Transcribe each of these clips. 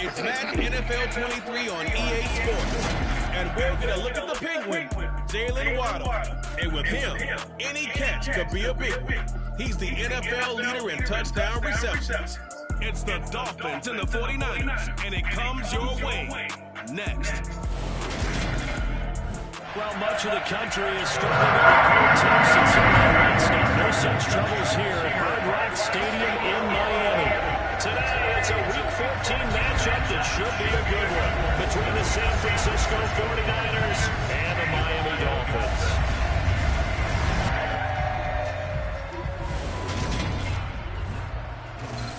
It's Madden NFL 23 on EA Sports. And we're going to look at the Penguin, Jalen Waddle. And with him, any catch could be a big one. He's the NFL leader in touchdown receptions. It's the Dolphins and the 49ers, and it comes your way next. Well, much of the country is struggling with the cold temps since it's got no such troubles here at Hard Rock Stadium in Miami. Today, it's a Week 14 matchup that should be a good one between the San Francisco 49ers and the Miami Dolphins.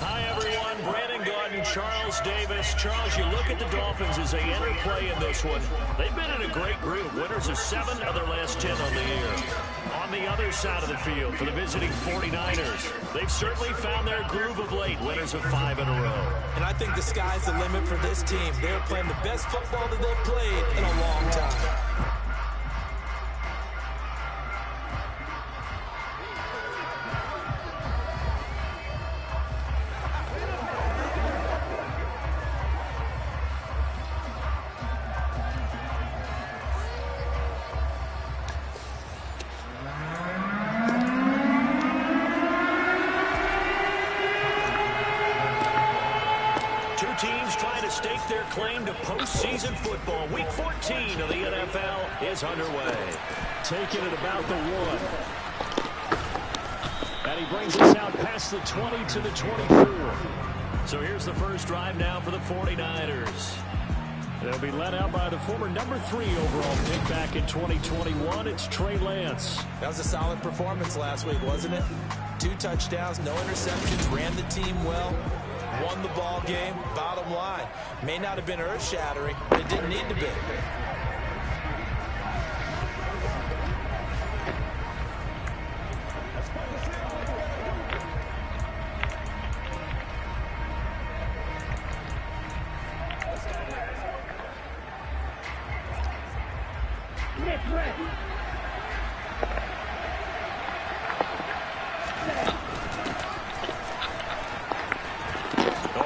Hi, everyone. Brandon Gordon, Charles Davis. Charles, you look at the Dolphins as they enter play in this one. They've been in a great group. Winners of 7 of their last 10 on the year. On the other side of the field for the visiting 49ers, they've certainly found their groove of late. Winners of 5 in a row. And I think the sky's the limit for this team. They're playing the best football that they've played in a long time. Teams trying to stake their claim to postseason football. Week 14 of the NFL is underway. Taking it about the 1. And he brings us out past the 20 to the 24. So here's the first drive now for the 49ers. They'll be led out by the former number 3 overall pick back in 2021. It's Trey Lance. That was a solid performance last week, wasn't it? 2 touchdowns, no interceptions, ran the team well. Won the ball game. Bottom line, may not have been earth-shattering, but it didn't need to be.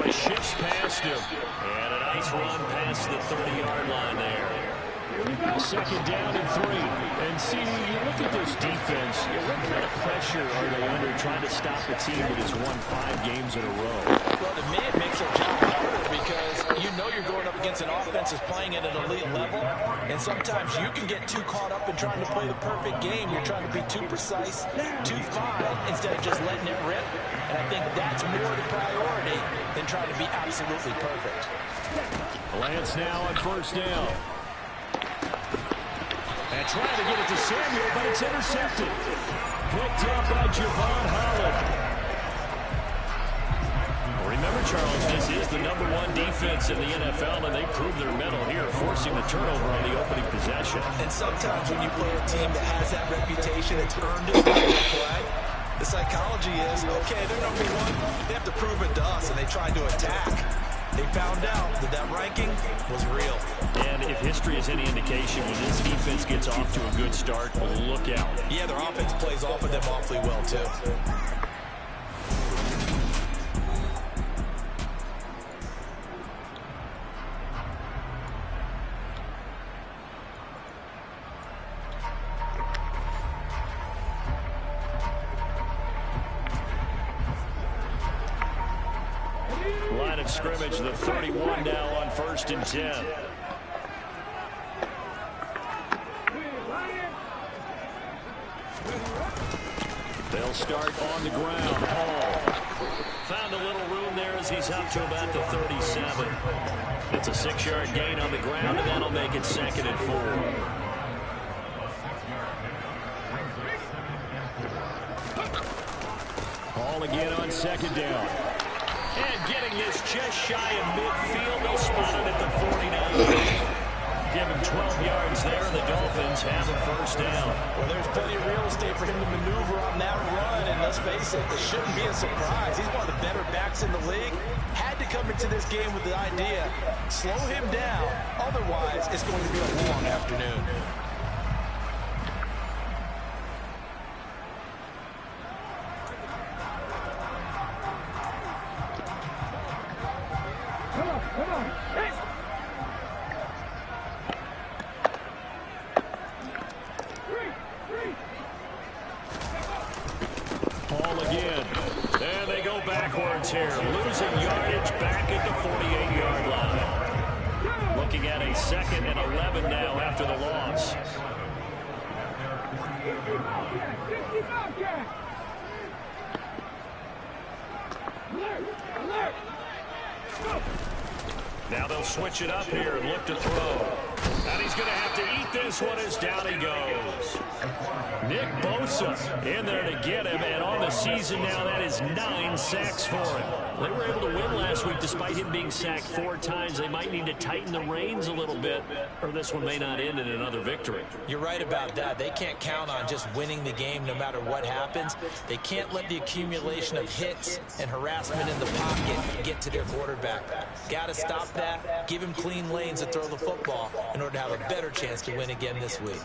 Shifts past him. And a nice run past the 30-yard line there. Second down and 3. And see, you look at this defense, what kind of pressure are they under trying to stop a team that has won 5 games in a row? Well, to me, it makes their job harder because you know you're going up against an offense that's playing at an elite level, and sometimes you can get too caught up in trying to play the perfect game. You're trying to be too precise, too fine, instead of just letting it rip. And I think that's more the priority than trying to be absolutely perfect. Lance now on first down. And trying to get it to Samuel, but it's intercepted. Picked up by Javon Holland. Remember, Charles, this is the number 1 defense in the NFL, and they proved their mettle here, forcing the turnover on the opening possession. And sometimes when you play a team that has that reputation, it's earned it by their play. The psychology is, okay, they're number 1. They have to prove it to us, and they tried to attack. They found out that that ranking was real. And if history is any indication, when this defense gets off to a good start, look out. Yeah, their offense plays off of them awfully well, too. Line of scrimmage, the 31 now on 1st and 10. They'll start on the ground. Hall found a little room there as he's up to about the 37. It's a 6-yard gain on the ground, and that'll make it 2nd and 4. Hall again on 2nd down. And getting this just shy of midfield. They'll spot it at the 49. Give him 12 yards there, and the Dolphins have a first down. Well, there's plenty of real estate for him to maneuver on that run, and let's face it, it shouldn't be a surprise. He's one of the better backs in the league. Had to come into this game with the idea, slow him down, otherwise it's going to be a long afternoon. Come on. ball again. And they go backwards here, losing yardage back at the 48-yard line. Looking at a 2nd and 11 now after the loss. Now they'll switch it up here and look to throw. And he's going to have to eat this one as down he goes. Nick Bosa in there to get him, and on the season now, that is 9 sacks for him. They were able to win last week despite him being sacked 4 times. They might need to tighten the reins a little bit, or this one may not end in another victory. You're right about that. They can't count on just winning the game no matter what happens. They can't let the accumulation of hits and harassment in the pocket get to their quarterback. Got to stop that, give him clean lanes to throw the football in order to have a better chance to win again this week.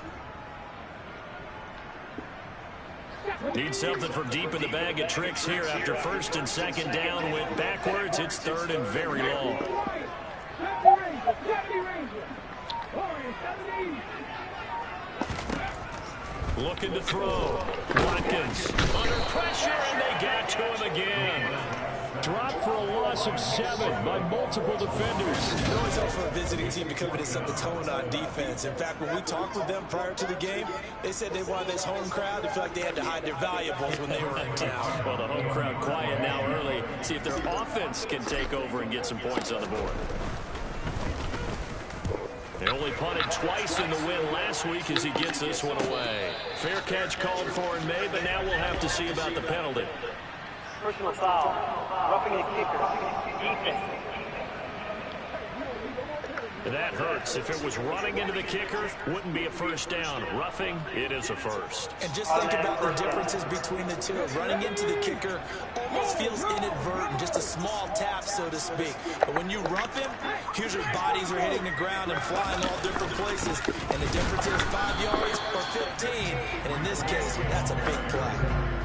Need something from deep in the bag of tricks here after 1st and 2nd down. Went backwards. It's 3rd and very long. Looking to throw. Watkins under pressure, and they got to him again. Dropped for a loss of 7 by multiple defenders. It always helps for a visiting team to come in and set the tone on defense. In fact, when we talked with them prior to the game, they said they wanted this home crowd to feel like they had to hide their valuables when they were in town. Well, the home crowd quiet now early. See if their offense can take over and get some points on the board. They only punted twice in the win last week as he gets this one away. Fair catch called for and made, but now we'll have to see about the penalty. Personal foul, roughing a kicker, defense. That hurts. If it was running into the kicker, wouldn't be a first down. Roughing, it is a first. And just think about the differences between the two. Running into the kicker almost feels inadvertent, just a small tap, so to speak. But when you rough him, here's your bodies are hitting the ground and flying all different places. And the difference is 5 yards or 15. And in this case, that's a big play.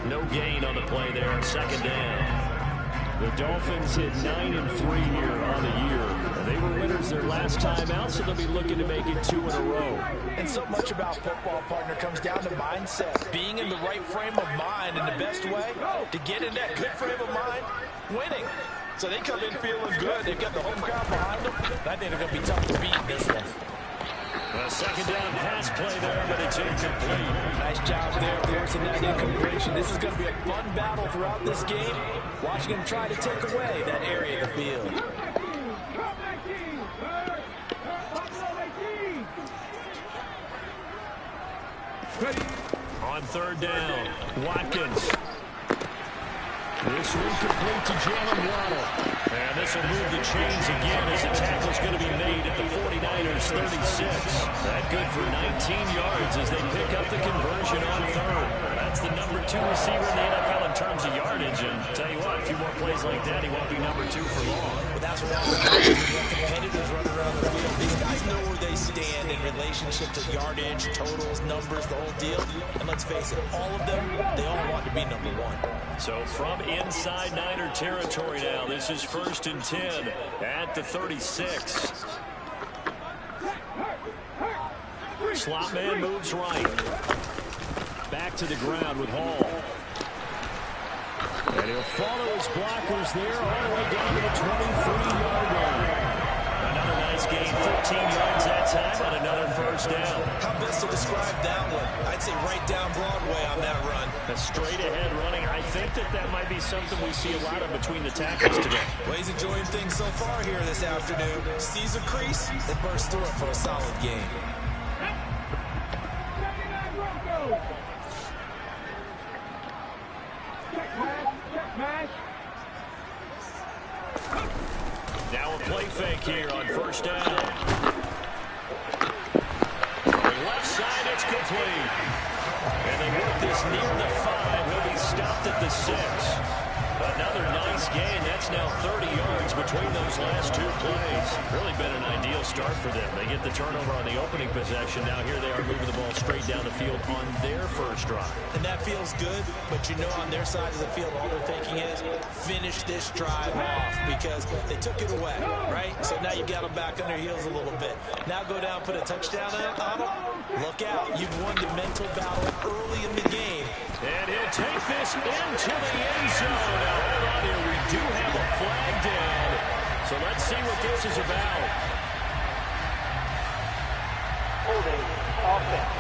No gain on the play there on 2nd down. The Dolphins hit 9-3 here on the year. They were winners their last time out, so they'll be looking to make it 2 in a row. And so much about football, partner, comes down to mindset. Being in the right frame of mind, and the best way to get in that good frame of mind, winning. So they come in feeling good. They've got the home crowd behind them. I think they're going to be tough to beat in this one. A 2nd down pass play there, but it's incomplete. Nice job there forcing that incompletion. This is going to be a fun battle throughout this game. Watching him try to take away that area of the field. On 3rd down, Watkins. This one complete to Jalen Waddle. And this will move the chains again as the tackle's going to be made at the 49ers 36. That good for 19 yards as they pick up the conversion on 3rd. That's the number 2 receiver in the NFL in terms of yardage. And tell you what, a few more plays like that, he won't be number 2 for long. But that's what happens when you have competitors running around the field. These guys know where they stand in relationship to yardage, totals, numbers, the whole deal. And let's face it, all of them, they all want to be number 1. So from inside Niner territory now, this is 1st and 10 at the 36. Slot man moves right. Back to the ground with Hall. And he'll follow his blockers there all the way down to the 23-yard line. Another nice gain, 13 yards that time, and another 1st down. How best to describe that one? I'd say right down Broadway on that run. A straight-ahead running. I think that might be something we see a lot of between the tackles today. Well, he's enjoying things so far here this afternoon. Sees a crease, they burst through it for a solid game. Now a play fake here on 1st down. From left side, it's complete. And they work this near the 5. He'll be stopped at the 6. Another nice gain. That's now 30 yards between those last 2 plays. Really been an ideal start for them. They get the turnover on the opening possession. Now here they are moving the ball straight down the field on their first drive. And that feels good, but you know on their side of the field, all they're thinking is finish this drive off because they took it away, right? So now you got them back on their heels a little bit. Now go down, put a touchdown on them, Look out. You've won the mental battle early in the game. And he'll take this into the end zone. Now, hold on here. We do have a flag down. So let's see what this is about. Holding offense.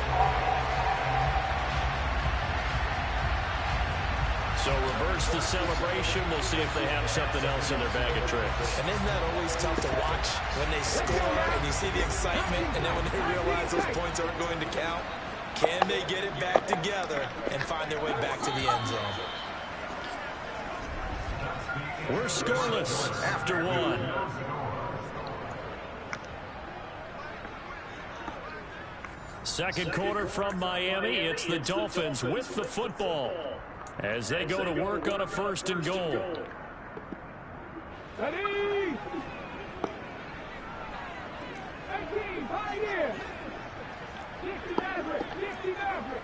So reverse the celebration. We'll see if they have something else in their bag of tricks. And isn't that always tough to watch when they score and you see the excitement and then when they realize those points aren't going to count? Can they get it back together and find their way back to the end zone? We're scoreless after one. Second quarter from Miami. It's the Dolphins with the football as they go to work on a 1st and goal. Ready? 18, Pioneer. 60 Maverick, 60 Maverick.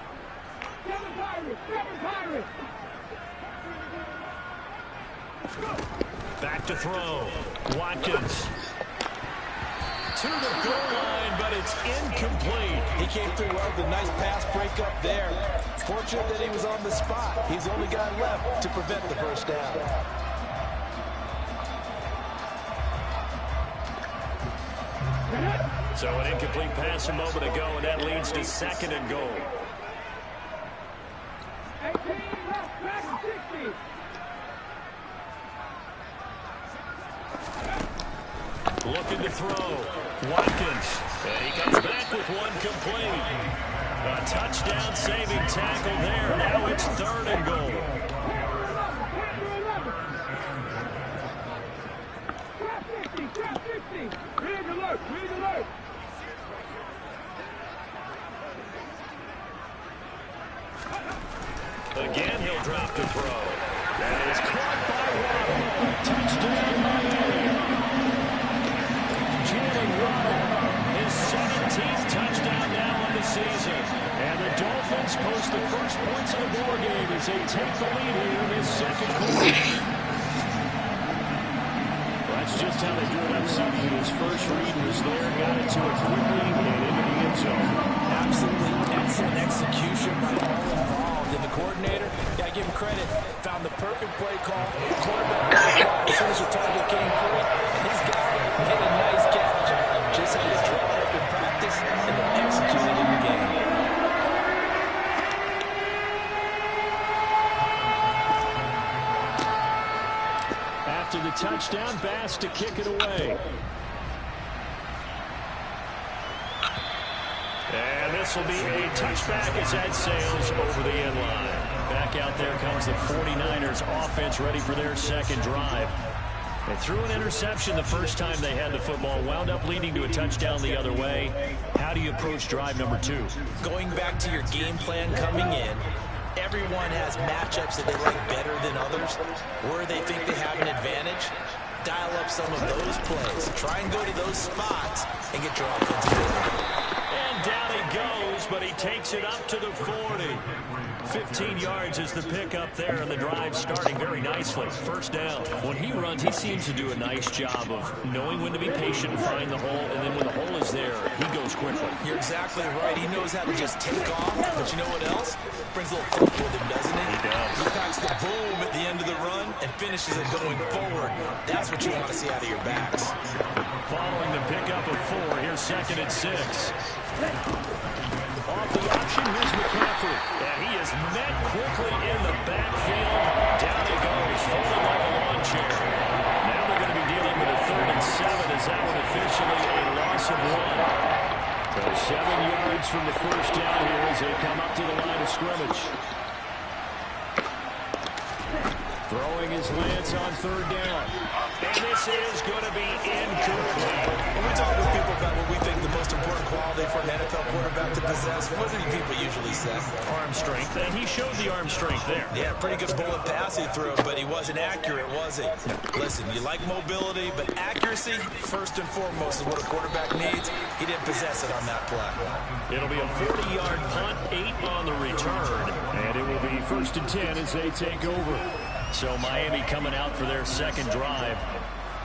7 Pirates, 7 Pirates. Back to throw. Watkins. To the goal line, but it's incomplete. He came through well with a nice pass break up there. Fortunate that he was on the spot. He's the only guy left to prevent the first down. So an incomplete pass a moment ago, and that leads to 2nd and goal. 18, left, back, 60. Looking to throw. Watkins. And he comes back with one complete. A touchdown saving tackle there. Now it's 3rd and goal. Trap 50. Rig alert, rig alert. Again, he'll drop to throw. That is caught by Waddle. Touchdown, Miami. Jalen Waddle, his 17th touchdown now on the season. And the Dolphins post the first points of the ball game as they take the lead here in this 2nd quarter. That's just how they do it up, CD. His first read was there, got it to it quickly, and into the end zone. Absolutely excellent execution by all involved. And the coordinator, got to give him credit, found the perfect play call. Quarterback as soon as the target came through, and his guy made a nice catch. Just had to draw it up in practice and then execute it in the game. After the touchdown, Bass to kick it away. And this will be a touchback as that sails over the end line. Back out there comes the 49ers offense ready for their 2nd drive. They threw an interception the first time they had the football, wound up leading to a touchdown the other way. How do you approach drive number 2? Going back to your game plan coming in, everyone has matchups that they like better than others, where they think they have an advantage. Dial up some of those plays. Try and go to those spots and get your offense going. And down he goes, but he takes it up to the 40. 15 yards is the pickup there, and the drive starting very nicely. First down. When he runs, he seems to do a nice job of knowing when to be patient and find the hole, and then when the hole is there, he goes quickly. You're exactly right. He knows how to just take off, but you know what else? Brings a little funk with him, doesn't he? He does. He packs the boom at the end of the run and finishes it going forward. That's what you want to see out of your backs. Following the pickup of 4, here's 2nd and 6. Off the option, here's McCaffrey. And he is met quickly in the backfield. Down he goes, folded like a lawn chair. Now they're going to be dealing with a 3rd and 7 as that one officially a loss of 1. So 7 yards from the first down here as they come up to the line of scrimmage. Throwing his Lance on 3rd down. And this is going to be incomplete. When we talk with people about what we think the most important quality for an NFL quarterback to possess, what do people usually say? Arm strength, and he showed the arm strength there. Yeah, pretty good bullet pass he threw, but he wasn't accurate, was he? Listen, you like mobility, but accuracy, first and foremost, is what a quarterback needs. He didn't possess it on that play. It'll be a 40-yard punt, 8 on the return, and it will be 1st and 10 as they take over. So Miami coming out for their 2nd drive.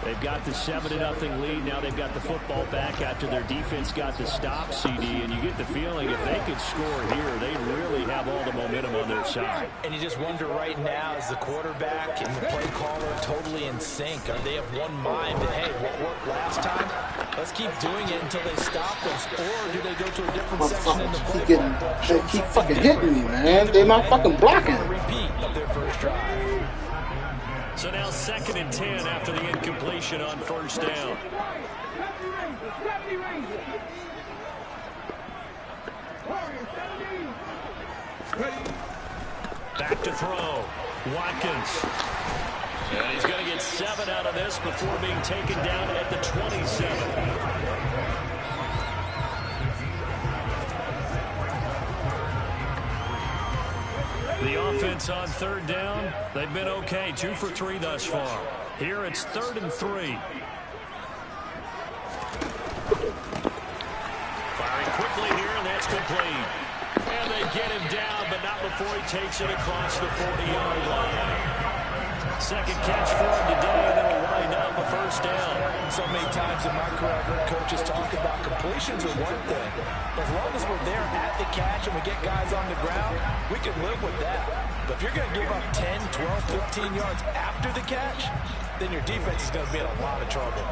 They've got the 7-0 lead. Now they've got the football back after their defense got the stop, CD. And you get the feeling if they could score here, they really have all the momentum on their side. And you just wonder right now, is the quarterback and the play caller totally in sync? Are they of one mind that, hey, what worked last time? Let's keep doing it until they stop us. Or do they go to a different section in the play? They keep fucking hitting me, man. They're not fucking blocking. Repeat of their first drive. So now 2nd and 10 after the incompletion on first down. Back to throw. Watkins. And he's going to get 7 out of this before being taken down at the 27. The offense on 3rd down, they've been okay, 2 for 3 thus far. Here it's 3rd and 3. Firing quickly here, and that's complete. And they get him down, but not before he takes it across the 40-yard line. 2nd catch for him today, and it'll wind up a first down. So many times in my career, I've heard coaches talk about completions are one thing. As long as we're there at the catch and we get guys on the ground, we can live with that. But if you're going to give up 10, 12, 15 yards after the catch, then your defense is going to be in a lot of trouble.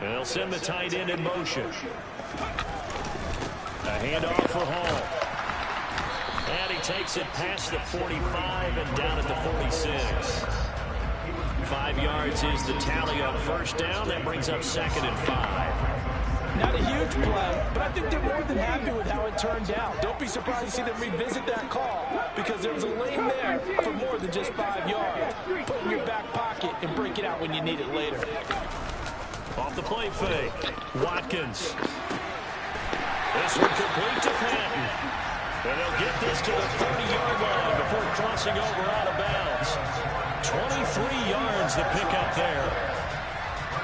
And they'll send the tight end in motion. A handoff for Hall. And he takes it past the 45 and down at the 46. 5 yards is the tally on first down. That brings up 2nd and 5. Not a huge play, but I think they're more than happy with how it turned out. Don't be surprised to see them revisit that call because there was a lane there for more than just 5 yards. Put it in your back pocket and break it out when you need it later. Off the play fake. Watkins. This one complete to Patton. And they'll get this to the 30-yard line before crossing over out of bounds. 23 yards to pick up there.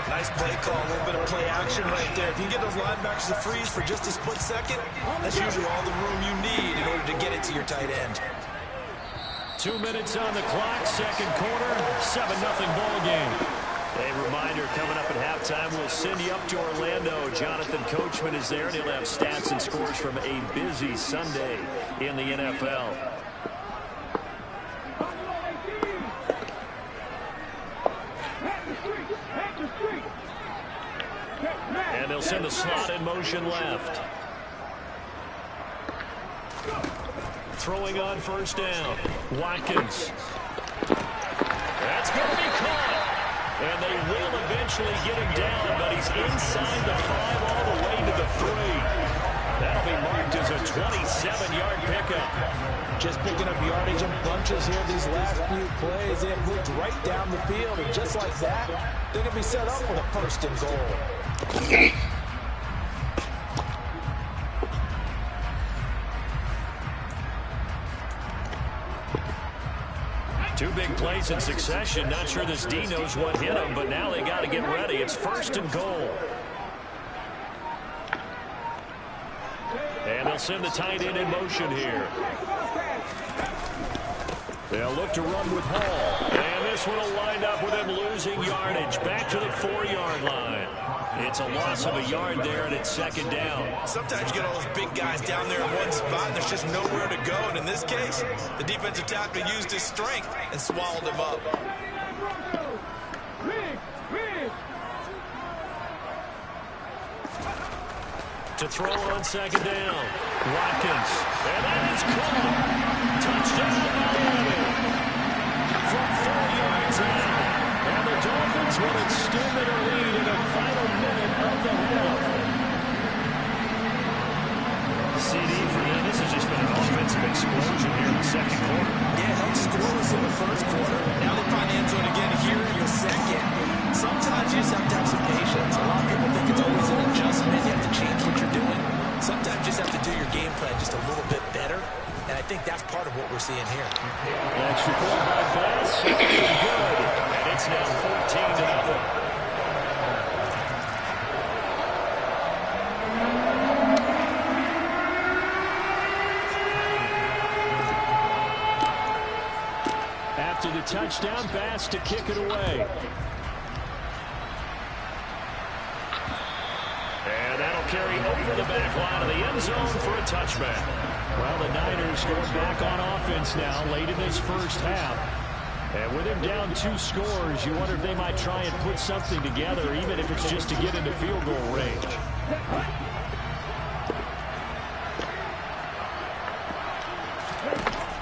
Nice play call, a little bit of play action right there. If you get those linebackers to freeze for just a split second, that's usually all the room you need in order to get it to your tight end. 2 minutes on the clock, 2nd quarter, 7-0 ball game. A reminder, coming up at halftime, we'll send you up to Orlando. Jonathan Coachman is there, and he'll have stats and scores from a busy Sunday in the NFL. And they'll send the slot in motion left. Throwing on first down. Watkins. That's going to be caught. And they will eventually get him down, but he's inside the 5 all the way to the 3. That'll be marked as a 27-yard pickup. Just picking up yardage in bunches here these last few plays. They have moved right down the field, and just like that, they're going to be set up with a 1st and goal. Two big plays in succession. Not sure this D knows what hit him, but now they got to get ready. It's 1st and goal. And they'll send the tight end in motion here. They'll look to run with Hall. And this one will wind up with him losing yardage. Back to the 4-yard line. It's a loss of a yard there, and it's 2nd down. Sometimes you get all those big guys down there in one spot, and there's just nowhere to go. And in this case, the defensive tackle used his strength and swallowed him up. To throw on 2nd down. Watkins. And that is caught. Touchdown, Miami. From 4 yards out. And the Dolphins will extend their lead in the final minute of the half. CD for them. This has just been an offensive explosion here in the 2nd quarter. Yeah, held scoreless in the 1st quarter. Now they find the end zone again here in your 2nd. Sometimes you just have to have some patience. A lot of people think it's always an adjustment. You have to change what you're doing. Sometimes you just have to do your game plan just a little bit better. And I think that's part of what we're seeing here. Extra point by Bass. Good. And it's now 14-0. touchdown pass to kick it away. And that'll carry over the back line of the end zone for a touchback. Well, the Niners going back on offense now late in this first half. And with him down 2 scores, you wonder if they might try and put something together, even if it's just to get into field goal range.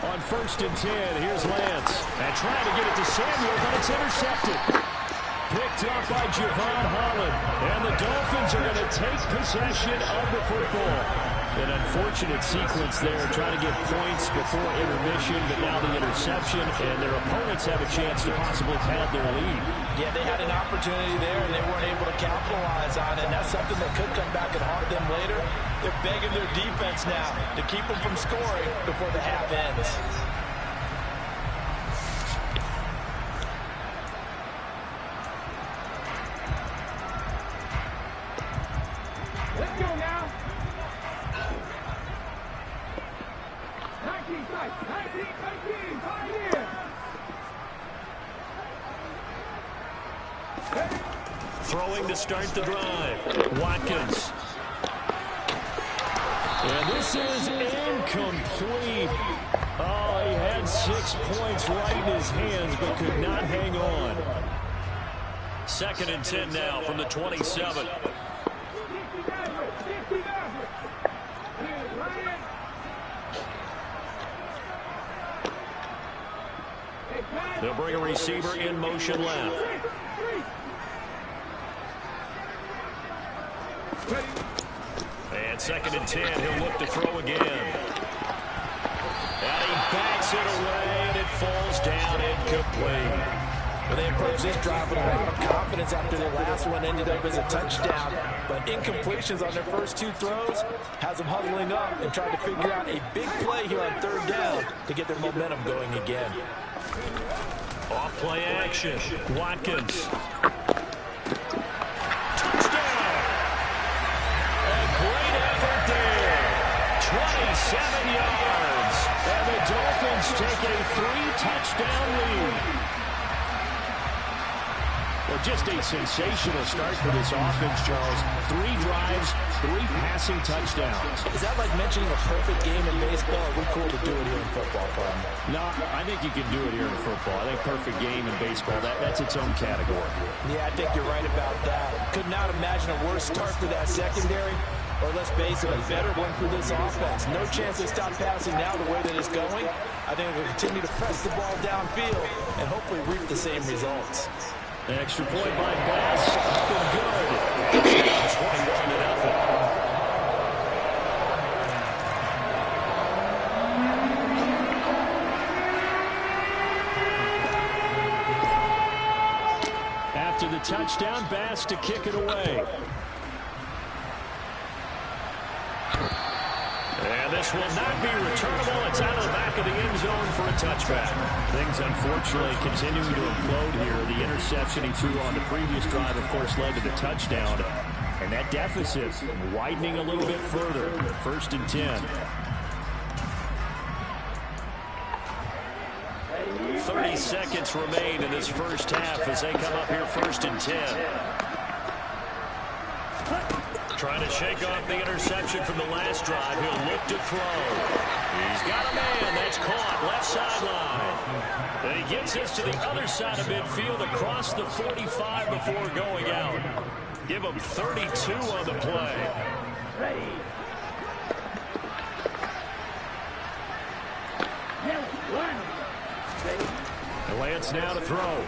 On 1st and 10, here's Lance. And trying to get it to Samuel, but it's intercepted. Picked up by Javon Holland. And the Dolphins are going to take possession of the football. An unfortunate sequence there, trying to get points before intermission, but now the interception, and their opponents have a chance to possibly pad their lead. Yeah, they had an opportunity there, and they weren't able to capitalize on it, and that's something that could come back and haunt them later. They're begging their defense now to keep them from scoring before the half ends. Let's go now. 19, 5 here. Throwing to start the drive. Watkins. And this is incomplete. Oh, he had 6 points right in his hands, but could not hang on. 2nd and 10 now from the 27. They'll bring a receiver in motion left. And 2nd and 10, he'll look to throw again. And he backs it away, and it falls down incomplete. Well, they approached this drive with a lot of confidence after their last one ended up as a touchdown. But incompletions on their first 2 throws has them huddling up and trying to figure out a big play here on 3rd down to get their momentum going again. Off play action. Watkins. Touchdown! A great effort there. 27 yards. And the Dolphins take a 3-touchdown lead. Well, just a sensational start for this offense, Charles. 3 drives, 3 passing touchdowns. Is that like mentioning a perfect game in baseball? Or are we cool to do it here in football, Carmen? No, I think you can do it here in football. I think perfect game in baseball, that's its own category. Yeah, I think you're right about that. Could not imagine a worse start for that secondary. Or let's face it, a better one for this offense. No chance to stop passing now the way that it's going. I think we'll continue to press the ball downfield and hopefully reap the same results. An extra point by Bass, up and good. 21-0. After the touchdown, Bass to kick it away. And this will not be returnable. It's out of the back of the end zone for a touchback. Things, unfortunately, continuing to implode here. The interception he threw on the previous drive, of course, led to the touchdown. And that deficit widening a little bit further. 1st and 10. 30 seconds remain in this first half as they come up here 1st and 10. Trying to shake off the interception from the last drive. He'll look to throw. He's got a man. That's caught. Left sideline. And he gets this to the other side of midfield across the 45 before going out. Give him 32 on the play. And Lance now to throw.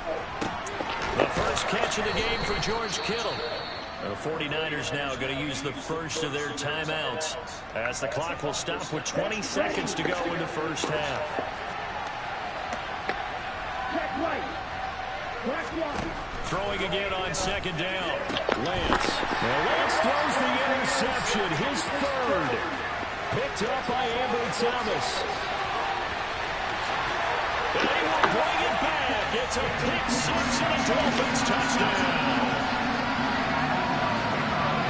The first catch of the game for George Kittle. The 49ers now going to use the first of their timeouts as the clock will stop with 20 seconds to go in the first half. Throwing again on 2nd down. Lance. Now Lance throws the interception, his 3rd. Picked up by Ambry Thomas. And he will bring it back. It's a pick 6 and a Dolphins touchdown.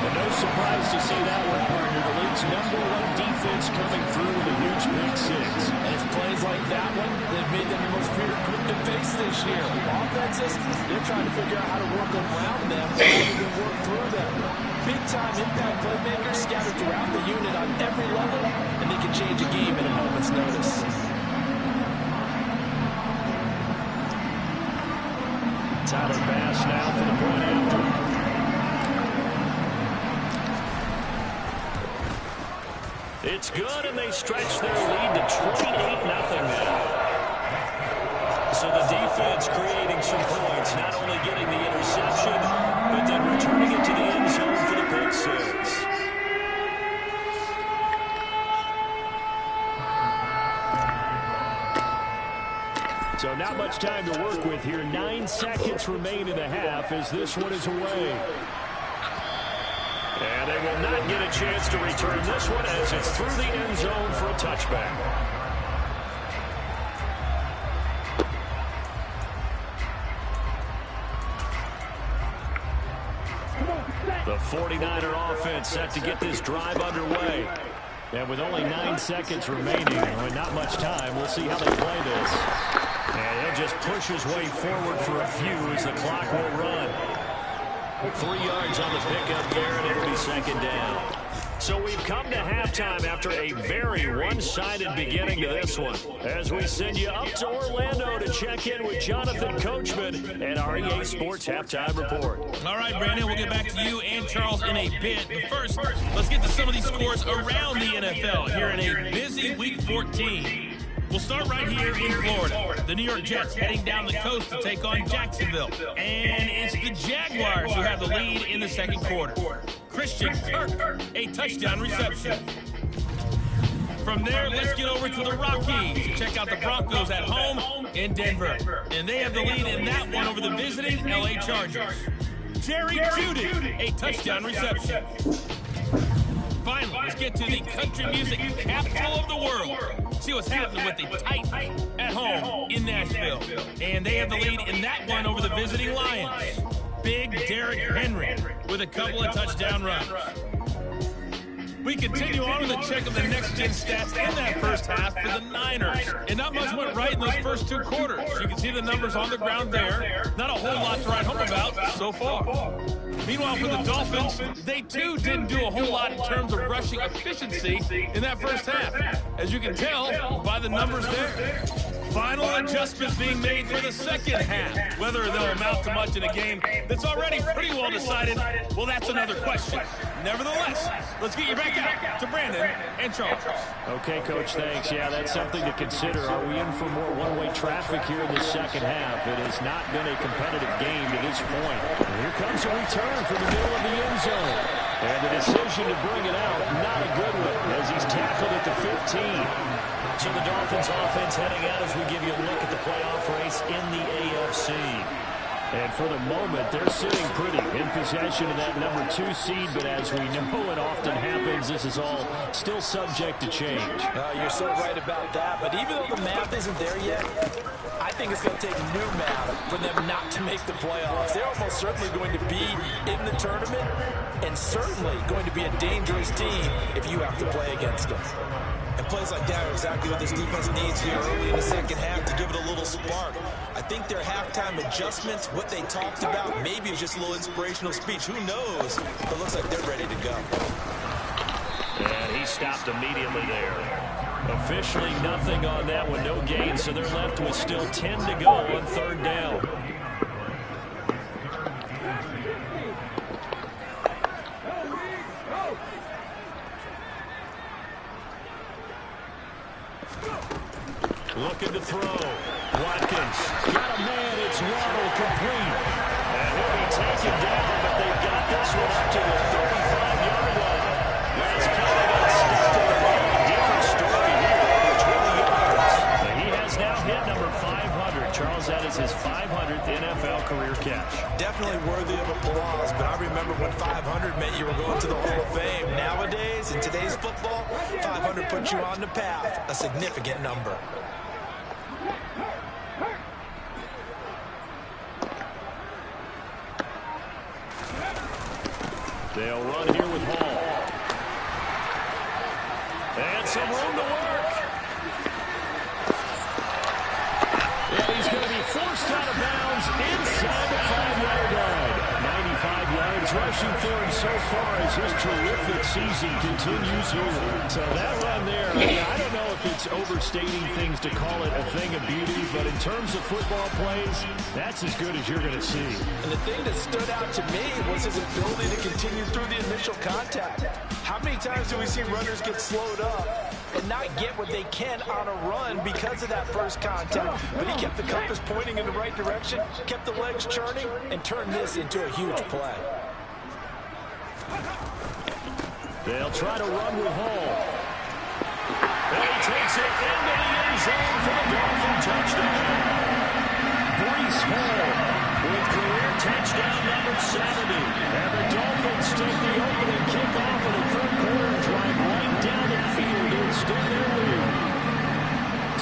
And no surprise to see that one, partner. The league's #1 defense coming through with a huge pick 6. And it's plays like that one that made them the most feared group to face this year. Offenses, they're trying to figure out how to work around them rather than work through them. Big-time impact playmakers scattered throughout the unit on every level, and they can change a game at a moment's notice. Tyler Bass now for the point after. It's good, and they stretch their lead to 28-0 now. So the defense creating some points, not only getting the interception, but then returning it to the end zone for the pick six. So not much time to work with here. 9 seconds remain in the half as this one is away. And they will not get a chance to return this one as it's through the end zone for a touchback. The 49er offense set to get this drive underway. And with only 9 seconds remaining, and not much time, we'll see how they play this. And he'll just push his way forward for a few as the clock will run. 3 yards on the pickup there, and it'll be second down. So we've come to halftime after a very one-sided beginning to this one. As we send you up to Orlando to check in with Jonathan Coachman and our EA Sports Halftime Report. All right, Brandon, we'll get back to you and Charles in a bit. But first, let's get to some of these scores around the NFL here in a busy Week 14. We'll start right here in Florida. The New York Jets heading down the coast to take on Jacksonville. And it's the Jaguars who have the lead in the second quarter. Christian Kirk, a touchdown reception. From there, let's get over to the Rockies. Check out the Broncos at home in Denver. And they have the lead in that one over the visiting LA Chargers. Jerry Jeudy, a touchdown reception. Finally, let's get to the country music capital of the world. See what's happening with the Titans at home in Nashville. And they have the lead in that one over the visiting Lions. Big Derrick Henry with a couple of touchdown runs. We continue on with a check of the next-gen stats in that first half for the Niners. And not much went right in those first 2 quarters. You can see the numbers on the ground there. Not a whole lot to write home about so far. Meanwhile, for the Dolphins, they too didn't do a whole lot in terms of rushing efficiency in that first half. As you can tell by the numbers there. Final adjustments being made for the second half. Whether they'll amount to much in a game that's already pretty well decided, well, that's another question. Nevertheless, let's get you back out to Brandon and Charles. Okay, Coach, thanks. Yeah, that's something to consider. Are we in for more one-way traffic here in the second half? It has not been a competitive game to this point. And here comes a return from the middle of the end zone. And the decision to bring it out, not a good one, as he's tackled at the 15. So the Dolphins offense heading out as we give you a look at the playoff race in the AFC. And for the moment, they're sitting pretty in possession of that number 2 seed. But as we know it often happens, this is all still subject to change. You're so right about that. But even though the math isn't there yet, I think it's going to take new math for them not to make the playoffs. They're almost certainly going to be in the tournament and certainly going to be a dangerous team if you have to play against them. And plays like that are exactly what this defense needs here early in the second half to give it a little spark. I think their halftime adjustments, what they talked about, maybe it's just a little inspirational speech. Who knows? But it looks like they're ready to go. And he stopped immediately there. Officially nothing on that one, no gain, so they're left with still 10 to go on third down. Looking to throw. Watkins got a man. It's Waddle complete. And he'll be taken down, but they've got this one up to the 35-yard line. Last play they got stopped at the line. Different story here. Over 20 yards. And he has now hit number 500. Charles, that is his 500th NFL career catch. Definitely worthy of applause, but I remember when 500 meant you were going to the Hall of Fame. Nowadays, in today's football, 500 puts you on the path. A significant number. They'll run here with Hall. And some room to work. forced out of bounds inside the 5-yard line. 95 yards rushing for him so far as his terrific season continues here. So that run there, I don't know if it's overstating things to call it a thing of beauty, but in terms of football plays, that's as good as you're going to see. And the thing that stood out to me was his ability to continue through the initial contact. How many times do we see runners get slowed up and not get what they can on a run because of that first contact? But he kept the compass pointing in the right direction, kept the legs churning, and turned this into a huge play. They'll try to run with Hall. And he takes it into the end zone for the Dolphin touchdown. Breece Hall with career touchdown number 70. And the Dolphins take the opening kickoff of the third quarter drive right down the field to extend their lead.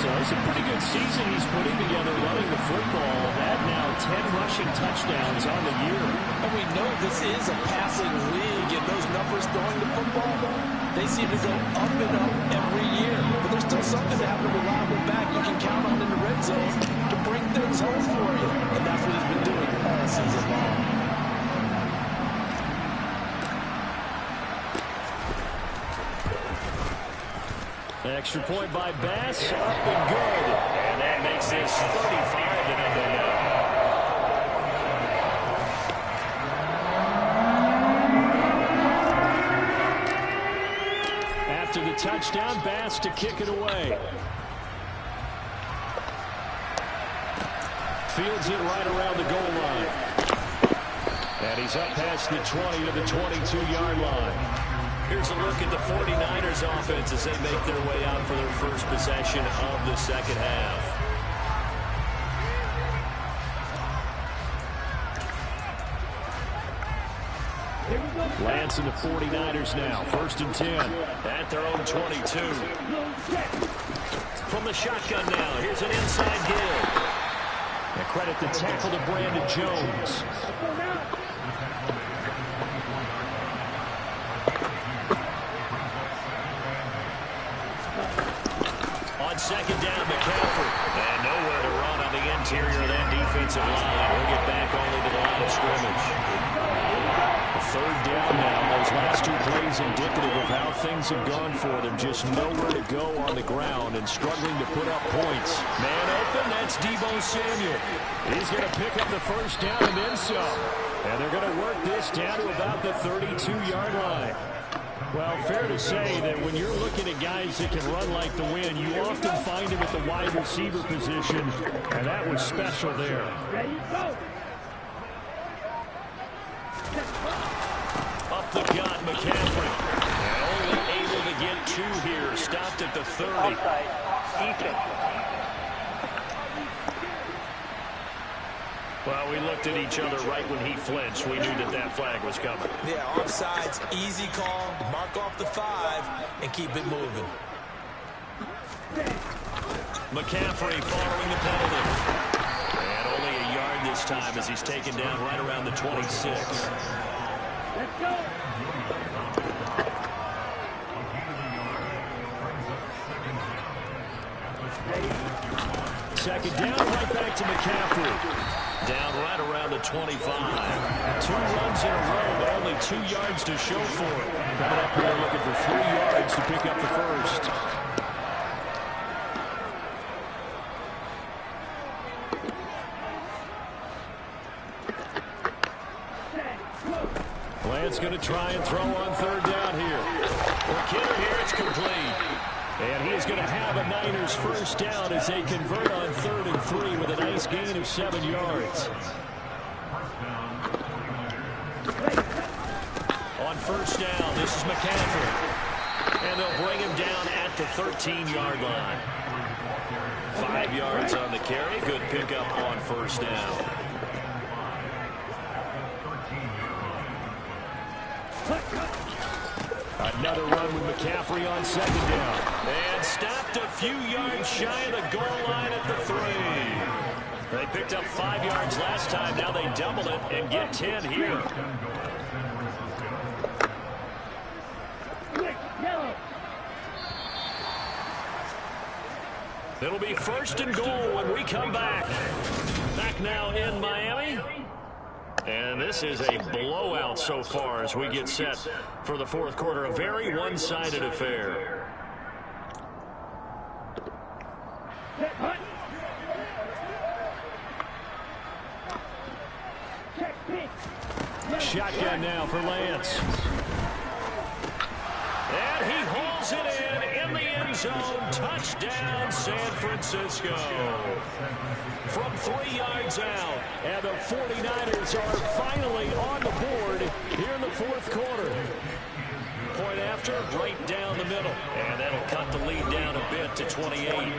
So it's a pretty good season he's putting together running the football. That now 10 rushing touchdowns on the year. And we know this is a passing league, and those numbers throwing the football, they seem to go up and up every year. But there's still something to have a reliable back you can count on in the red zone to bring things home for you. And that's what he's been doing all season long. Extra point by Bass, up and good. And that makes this 35 to nothing now. After the touchdown, Bass to kick it away. Fields it right around the goal line. And he's up past the 20 to the 22-yard line. Here's a look at the 49ers offense as they make their way out for their first possession of the second half. Lance and the 49ers now, 1st and 10 at their own 22. From the shotgun now, here's an inside give. And credit the tackle to Brandon Jones. On second down, McCaffrey. And nowhere to run on the interior of that defensive line. He'll get back only to the line of scrimmage. Third down now. Those last two plays indicative of how things have gone for them. Just nowhere to go on the ground and struggling to put up points. Man open, that's Deebo Samuel. He's going to pick up the first down and then some. And they're going to work this down to about the 32-yard line. Well, fair to say that when you're looking at guys that can run like the wind, you often find them at the wide receiver position, and that was special there. Up the gut, McCaffrey. And only able to get 2 here. Stopped at the 30. Offside. Defense. Well, we looked at each other right when he flinched. We knew that that flag was coming. Yeah, offsides, easy call. Mark off the 5 and keep it moving. McCaffrey following the penalty. And only a yard this time as he's taken down right around the 26. Let's go. Second down, right back to McCaffrey. Down right around the 25. 2 runs in a row, only 2 yards to show for it. Coming up here looking for 3 yards to pick up the first. Lance going to try and throw on third down here. For Kittle here, it's complete. And he is going to have a Niners first down as they convert on 3rd and 3 with a nice gain of 7 yards. On first down, this is McCaffrey. And they'll bring him down at the 13-yard line. 5 yards on the carry. Good pickup on first down. Another run with McCaffrey on second down. And stopped a few yards shy of the goal line at the 3. They picked up 5 yards last time. Now they double it and get 10 here. It'll be 1st and goal when we come back. Back now in Miami. And this is a blowout so far as we get set for the 4th quarter. A very one-sided affair. Shotgun now for Lance. And he hauls it in the end zone. Touchdown, San Francisco. From 3 yards out. And the 49ers are finally on the board here in the 4th quarter. Point after, right down the middle. And that'll cut the lead down a bit to 28.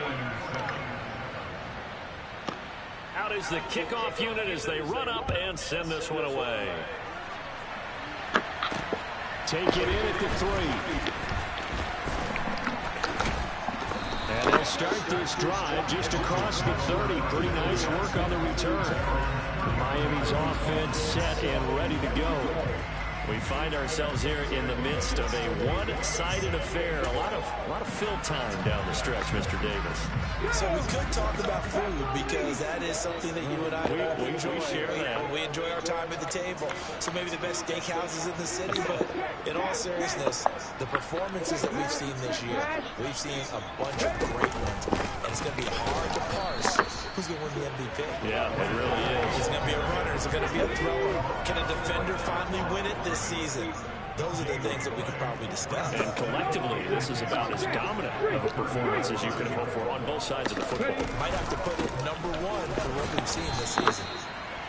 Out is the kickoff unit as they run up and send this one away. Take it in at the 3. And they'll start this drive just across the 30. Pretty nice work on the return. Miami's offense set and ready to go. We find ourselves here in the midst of a one-sided affair. A lot of fill time down the stretch, Mr. Davis. So we could talk about food because that is something that you and I both enjoy. We enjoy our time at the table. So maybe the best steakhouses in the city, but in all seriousness, the performances that we've seen this year, we've seen a bunch of great ones. And it's going to be hard to parse who's going to win the MVP. Yeah, it really is. Is it going to be a runner? Is it going to be a thrower? Can a defender finally win it this season? Those are the things that we could probably discuss. And collectively, this is about as dominant of a performance as you can hope for on both sides of the football. Might have to put it #1 for what we've seen this season.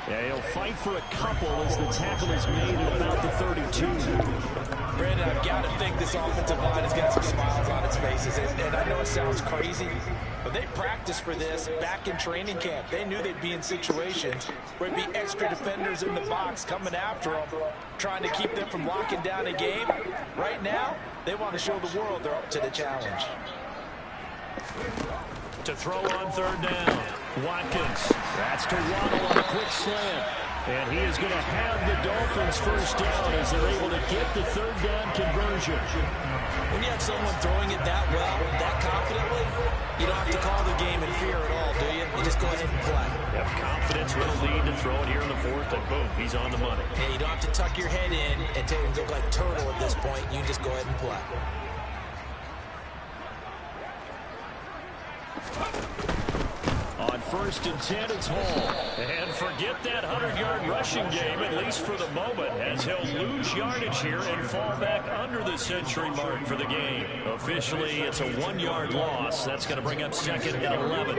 Yeah, he'll fight for a couple as the tackle is made at about the 32. Brandon, I've got to think this offensive line has got some smiles on its faces. And I know it sounds crazy, but they practiced for this back in training camp. They knew they'd be in situations where it'd be extra defenders in the box coming after them, trying to keep them from locking down a game. Right now, they want to show the world they're up to the challenge. To throw on 3rd down. Watkins. That's to Waddle on a quick slant. And he is going to have the Dolphins 1st down as they're able to get the 3rd down conversion. When you have someone throwing it that well, that confidently, you don't have to call the game in fear at all, do you? You just go ahead and play. Have confidence with a lead to throw it here in the 4th, and boom, he's on the money. Yeah, you don't have to tuck your head in and go like turtle at this point. You just go ahead and play. On 1st and 10, it's Hall. And forget that 100-yard rushing game, at least for the moment, as he'll lose yardage here and fall back under the century mark for the game. Officially, it's a 1-yard loss. That's going to bring up 2nd and 11.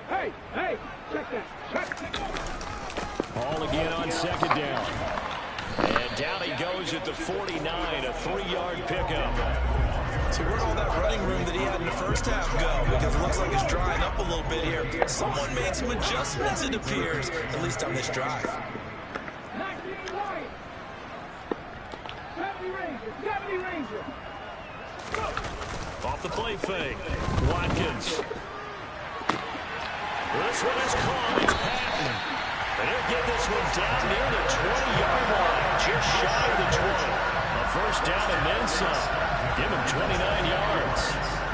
Hey, check that. Hall again on 2nd down. And down he goes at the 49, a 3-yard pickup. So where'd all that running room that he had in the first half go? Because it looks like it's drying up a little bit here. Someone made some adjustments, it appears, at least on this drive. 19 Lions. 70 Rangers. Off the play fake. Watkins. This one is caught. It's Patton. And he'll get this one down near the 20-yard line. Just shy of the 20. A 1st down and then some. Give him 29 yards.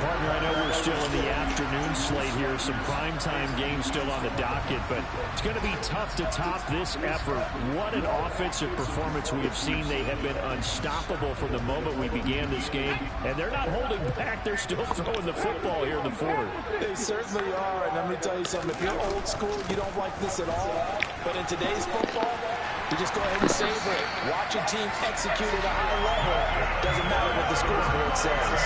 Partner, I know we're still in the afternoon slate here. Some primetime games still on the docket, but it's going to be tough to top this effort. What an offensive performance we have seen. They have been unstoppable from the moment we began this game, and they're not holding back. They're still throwing the football here in the 4th. They certainly are, and let me tell you something. If you're old school, you don't like this at all. But in today's football, you just go ahead and savor it. Watch a team execute at a high level. Doesn't matter what the scoreboard says.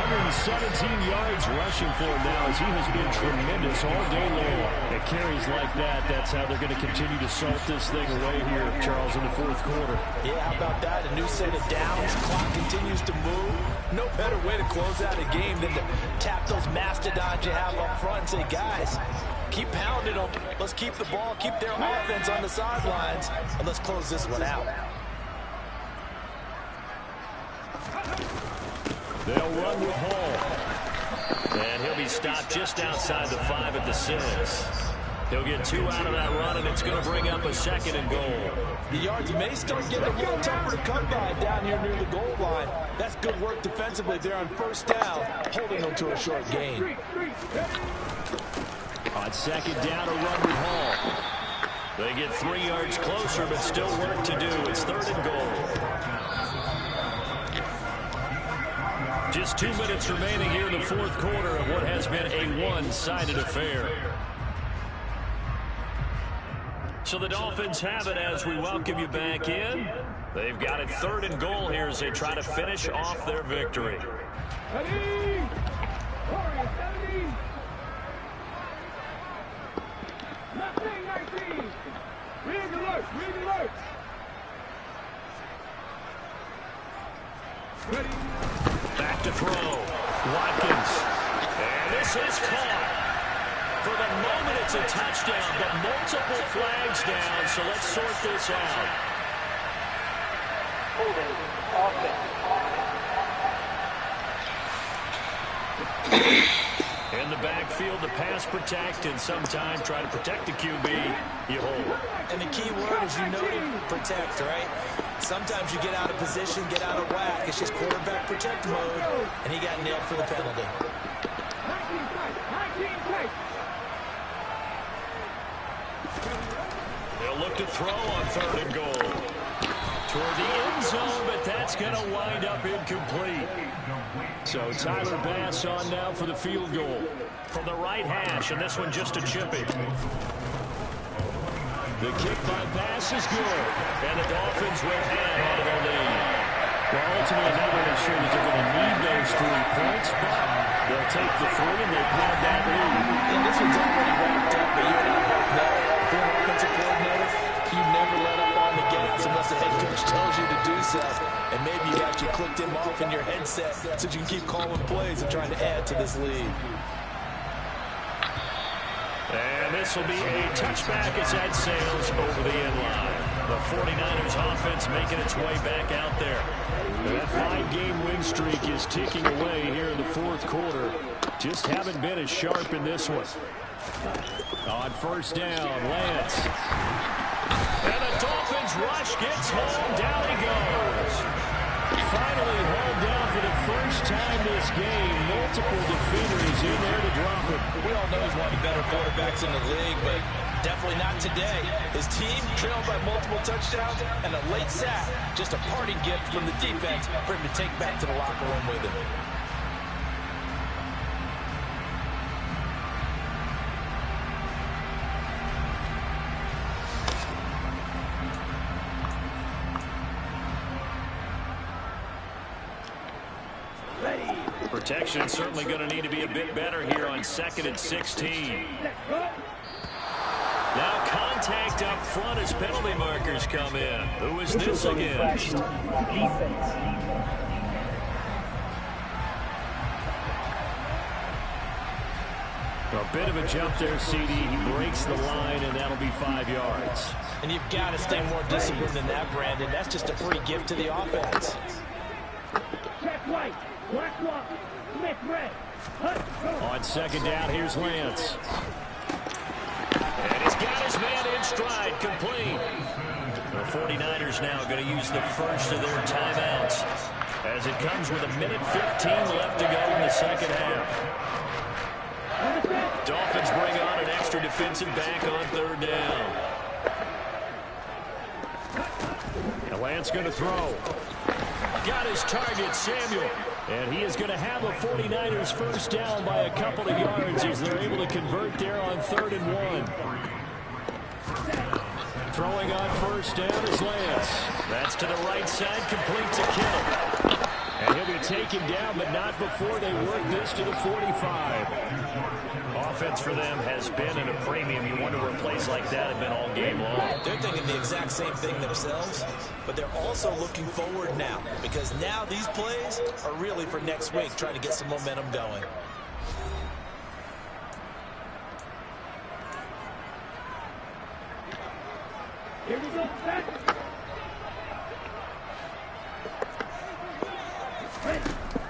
117 yards rushing for him now as he has been tremendous all day long. At carries like that, that's how they're going to continue to salt this thing away here, Charles, in the 4th quarter. Yeah, how about that? A new set of downs. Clock continues to move. No better way to close out a game than to tap those mastodons you have up front and say, guys, keep pounding them. Let's keep the ball, keep their offense on the sidelines, and let's close this one out. They'll run with Hall. And he'll be stopped just outside the 5 at the 6. He'll get 2 out of that run, and it's going to bring up a 2nd and goal. The yards may start getting a little tougher to come by down here near the goal line. That's good work defensively there on 1st down, holding them to a short gain. On 2nd down, a run with Hall. They get 3 yards closer, but still work to do. It's 3rd and goal. Just 2 minutes remaining here in the 4th quarter of what has been a one-sided affair. So the Dolphins have it as we welcome you back in. They've got it 3rd and goal here as they try to finish off their victory. Back to throw. Watkins. And this is caught. For the moment, it's a touchdown, but multiple flags down, so let's sort this out. Holding, offense. In the backfield, the pass protect, and sometimes try to protect the QB. You hold. And the key word, as you noted, protect, right? Sometimes you get out of position, get out of whack. It's just quarterback protect mode, and he got nailed for the penalty. They'll look to throw on 3rd and goal. Toward the end zone, but that's going to wind up incomplete. So Tyler Bass on now for the field goal. From the right hash, and this one just a chipping. The kick by Bass is good, and the Dolphins will hang on to the lead. Well, ultimately, not really sure that they're going to need those 3 points, but they'll take the 3, and they pad that lead. And this one's already wrapped up, but you and I both know, former offensive coordinator, you never let up on the gas unless the head coach tells you to do so. And maybe you actually clicked him off in your headset so you can keep calling plays and trying to add to this lead. And this will be a touchback as that sails over the end line. The 49ers offense making its way back out there. That 5-game win streak is ticking away here in the 4th quarter. Just haven't been as sharp in this one. On 1st down, Lance. And the Dolphins rush gets home. Down he goes. Finally hauled down for the first time this game. Multiple defenders in there to drop it. We all know he's one of the better quarterbacks in the league, but definitely not today. His team trailed by multiple touchdowns and a late sack. Just a parting gift from the defense for him to take back to the locker room with him. Protection certainly going to need to be a bit better here on 2nd and 16. Now contact up front as penalty markers come in. Who is this against? Defense. A bit of a jump there, CD. He breaks the line, and that'll be 5 yards. And you've got to stay more disciplined than that, Brandon. That's just a free gift to the offense. Check white. Black block. Smith red. On 2nd down, here's Lance. And he's got his man in stride, complete. The 49ers now going to use the first of their timeouts as it comes with 1:15 left to go in the 2nd half. Dolphins bring on an extra defensive back on 3rd down. And Lance going to throw. Got his target, Samuel. And he is going to have a 49ers first down by a couple of yards as they're able to convert there on 3rd and 1. Throwing on 1st down is Lance. That's to the right side, complete to Kittle. And he'll be taken down, but not before they work this to the 45. Offense for them has been at a premium. You wonder where plays like that have been all game long. They're thinking the exact same thing themselves, but they're also looking forward now because now these plays are really for next week, trying to get some momentum going. Here we go, set.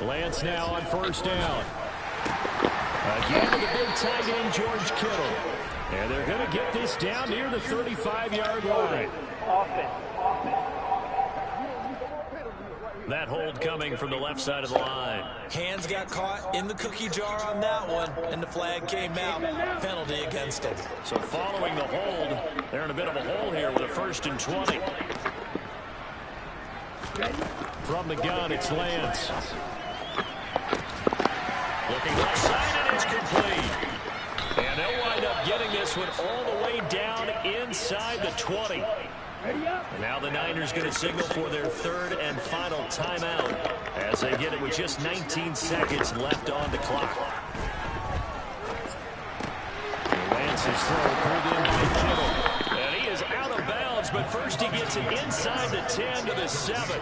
Lance now on 1st down. Again with the big tight end, George Kittle. And they're going to get this down near the 35-yard line. Offense. That hold coming from the left side of the line. Hands got caught in the cookie jar on that one, and the flag came out. Penalty against them. So following the hold, they're in a bit of a hole here with a 1st and 20. From the gun, it's Lance. Looking left side, and it's complete. And they'll wind up getting this one all the way down inside the 20. And now the Niners going to signal for their 3rd and final timeout as they get it with just 19 seconds left on the clock. Lance's throw pulled in by Kittle. And he is out of bounds, but first he gets it inside the 10 to the 7.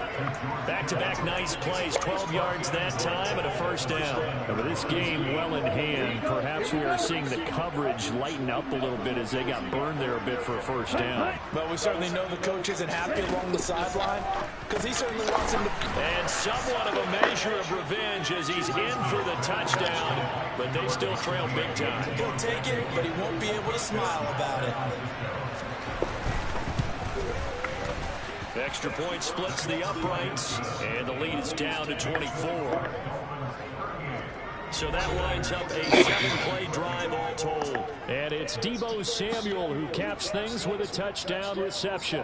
Back-to-back nice plays, 12 yards that time and a 1st down. And with this game well in hand, perhaps we are seeing the coverage lighten up a little bit as they got burned there a bit for a 1st down. But we certainly know the coach isn't happy along the sideline because he certainly wants him to... And somewhat of a measure of revenge as he's in for the touchdown, but they still trail big time. He'll take it, but he won't be able to smile about it. Extra point splits the uprights, and the lead is down to 24. So that lines up a 7-play drive all told. And it's Deebo Samuel who caps things with a touchdown reception.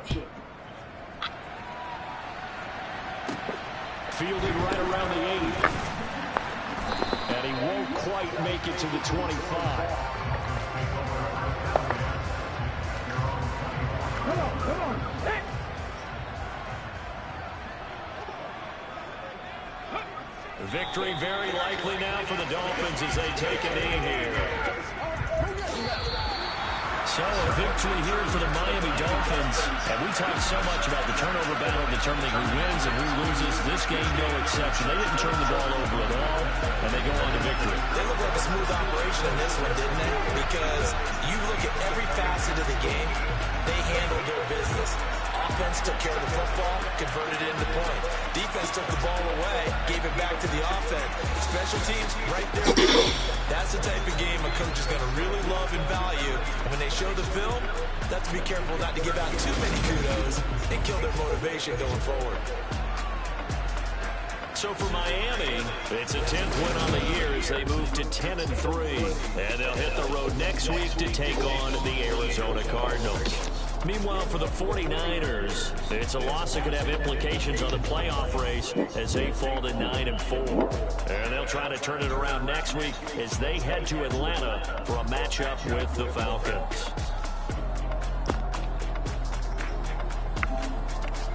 Fielded right around the 8. And he won't quite make it to the 25. Come on. Hey. Victory very likely now for the Dolphins as they take a knee here. So a victory here for the Miami Dolphins. And we talked so much about the turnover battle determining who wins and who loses. This game, no exception. They didn't turn the ball over at all, and they go on to victory. They look like a smooth operation in this one, didn't they? Because you look at every facet of the game, they handled their business. Offense took care of the football, converted it into points. Defense took the ball away, gave it back to the offense. Special teams, right there. That's the type of game a coach is going to really love and value. And when they show the film, they have to be careful not to give out too many kudos and kill their motivation going forward. So for Miami, it's a 10th win on the year as they move to 10-3. And they'll hit the road next week to take on the Arizona Cardinals. Meanwhile, for the 49ers, it's a loss that could have implications on the playoff race as they fall to 9-4. And they'll try to turn it around next week as they head to Atlanta for a matchup with the Falcons.